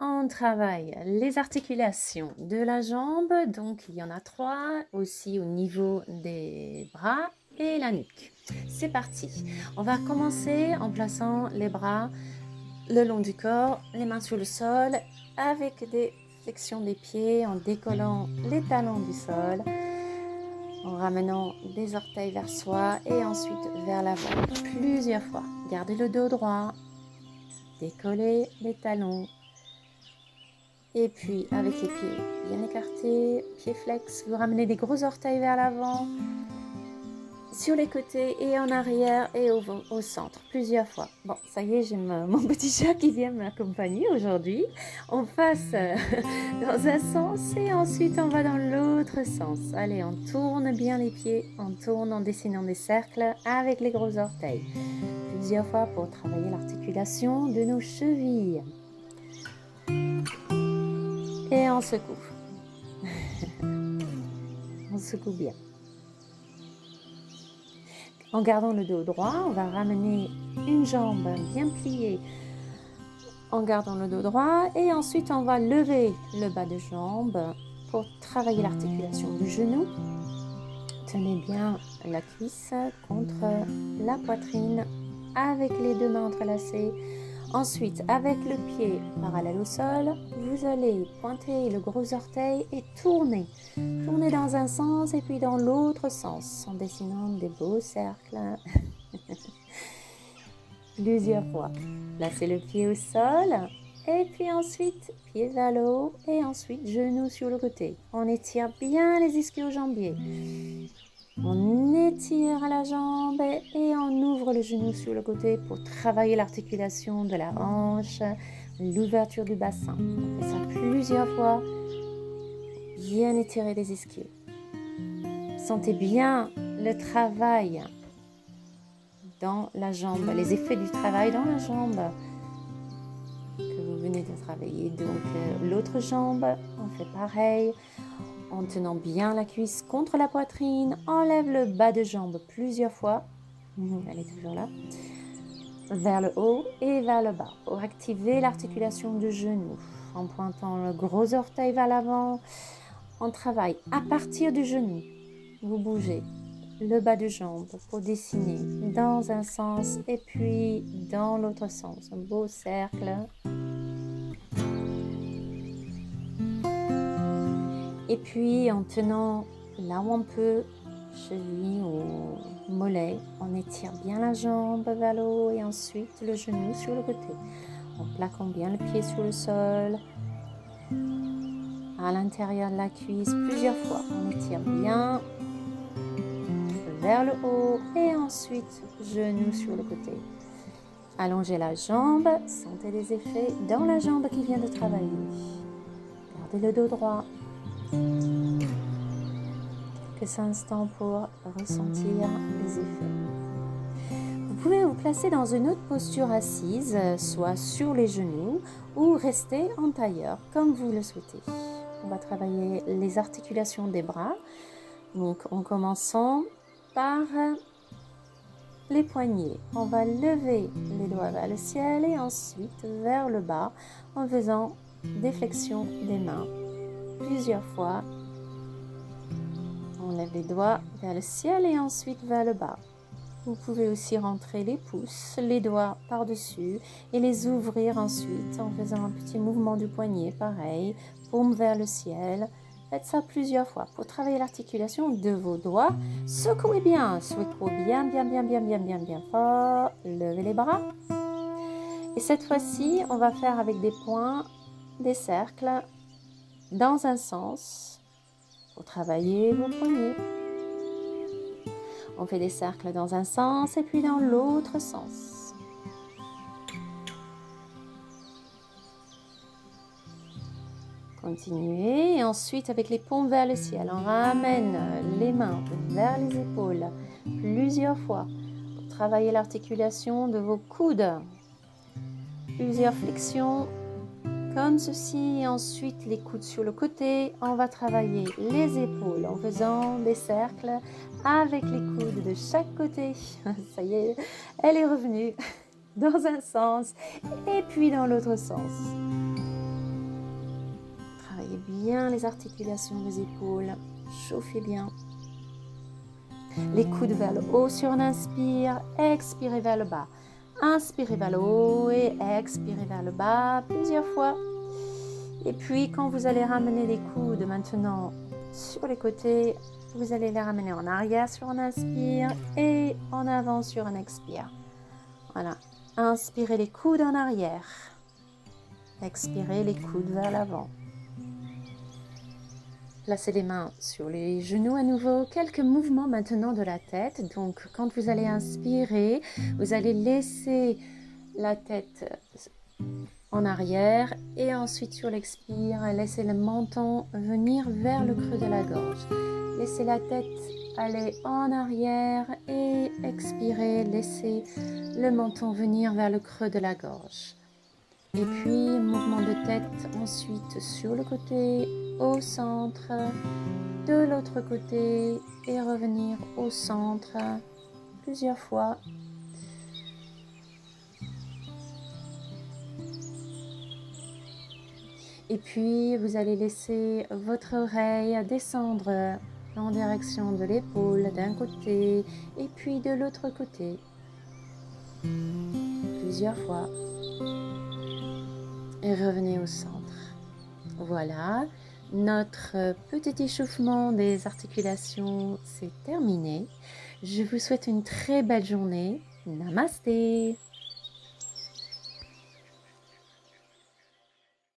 on travaille les articulations de la jambe. Donc, il y en a 3 aussi au niveau des bras et la nuque. C'est parti. On va commencer en plaçant les bras le long du corps, les mains sur le sol, avec des flexions des pieds, en décollant les talons du sol, en ramenant des orteils vers soi et ensuite vers l'avant plusieurs fois. Gardez le dos droit, décollez les talons. Et puis, avec les pieds bien écartés, pieds flex, vous ramenez des gros orteils vers l'avant, sur les côtés et en arrière et au centre, plusieurs fois. Bon, ça y est, j'ai mon petit chat qui vient m'accompagner aujourd'hui. On passe dans un sens et ensuite on va dans l'autre sens. Allez, on tourne bien les pieds, on tourne en dessinant des cercles avec les gros orteils. Plusieurs fois pour travailler l'articulation de nos chevilles. Et on secoue. On secoue bien. En gardant le dos droit, on va ramener une jambe bien pliée en gardant le dos droit et ensuite on va lever le bas de jambe pour travailler l'articulation du genou. Tenez bien la cuisse contre la poitrine avec les deux mains entrelacées. Ensuite, avec le pied parallèle au sol, vous allez pointer le gros orteil et tourner. Tourner dans un sens et puis dans l'autre sens en dessinant des beaux cercles. Plusieurs fois. Placez le pied au sol et puis ensuite pied vers le haut et ensuite genou sur le côté. On étire bien les ischio-jambiers. On étire la jambe et on ouvre le genou sur le côté pour travailler l'articulation de la hanche, l'ouverture du bassin. On fait ça plusieurs fois. Bien étirer les ischios. Sentez bien le travail dans la jambe, les effets du travail dans la jambe que vous venez de travailler. Donc l'autre jambe, on fait pareil. En tenant bien la cuisse contre la poitrine, enlève le bas de jambe plusieurs fois. Elle est toujours là. Vers le haut et vers le bas pour activer l'articulation du genou. En pointant le gros orteil vers l'avant, on travaille à partir du genou. Vous bougez le bas de jambe pour dessiner dans un sens et puis dans l'autre sens. Un beau cercle. Et puis, en tenant là où on peut, cheville ou mollet, on étire bien la jambe vers le haut et ensuite le genou sur le côté. En plaquant bien le pied sur le sol, à l'intérieur de la cuisse, plusieurs fois. On étire bien vers le haut et ensuite genou sur le côté. Allongez la jambe, sentez les effets dans la jambe qui vient de travailler. Gardez le dos droit. Quelques instants pour ressentir les effets. Vous pouvez vous placer dans une autre posture assise, soit sur les genoux ou rester en tailleur, comme vous le souhaitez. On va travailler les articulations des bras, donc en commençant par les poignets. On va lever les doigts vers le ciel et ensuite vers le bas en faisant des flexions des mains plusieurs fois. On lève les doigts vers le ciel et ensuite vers le bas. Vous pouvez aussi rentrer les pouces, les doigts par-dessus et les ouvrir ensuite en faisant un petit mouvement du poignet, pareil, paume vers le ciel. Faites ça plusieurs fois pour travailler l'articulation de vos doigts. Secouez bien bien fort. Levez les bras. Et cette fois-ci, on va faire avec des points, des cercles dans un sens. Pour travailler vos poignets. On fait des cercles dans un sens et puis dans l'autre sens. Continuez et ensuite avec les paumes vers le ciel, on ramène les mains vers les épaules plusieurs fois pour travailler l'articulation de vos coudes. Plusieurs flexions comme ceci, et ensuite les coudes sur le côté. On va travailler les épaules en faisant des cercles avec les coudes de chaque côté. Ça y est, elle est revenue dans un sens et puis dans l'autre sens. bien les articulations des épaules. Chauffez bien. Les coudes vers le haut sur un inspire, expirez vers le bas. Inspirez vers le haut et expirez vers le bas plusieurs fois. Et puis quand vous allez ramener les coudes maintenant sur les côtés, vous allez les ramener en arrière sur un inspire et en avant sur un expire. Voilà. Inspirez les coudes en arrière. Expirez les coudes vers l'avant. Placez les mains sur les genoux à nouveau. Quelques mouvements maintenant de la tête. Donc, quand vous allez inspirer, vous allez laisser la tête en arrière et ensuite sur l'expire, laissez le menton venir vers le creux de la gorge. Laissez la tête aller en arrière et expirez, laissez le menton venir vers le creux de la gorge. Et puis, mouvement de tête ensuite sur le côté, au centre, de l'autre côté et revenir au centre plusieurs fois. Et puis, vous allez laisser votre oreille descendre en direction de l'épaule d'un côté et puis de l'autre côté. Plusieurs fois. Et revenez au centre. Voilà, notre petit échauffement des articulations, c'est terminé. Je vous souhaite une très belle journée. Namasté!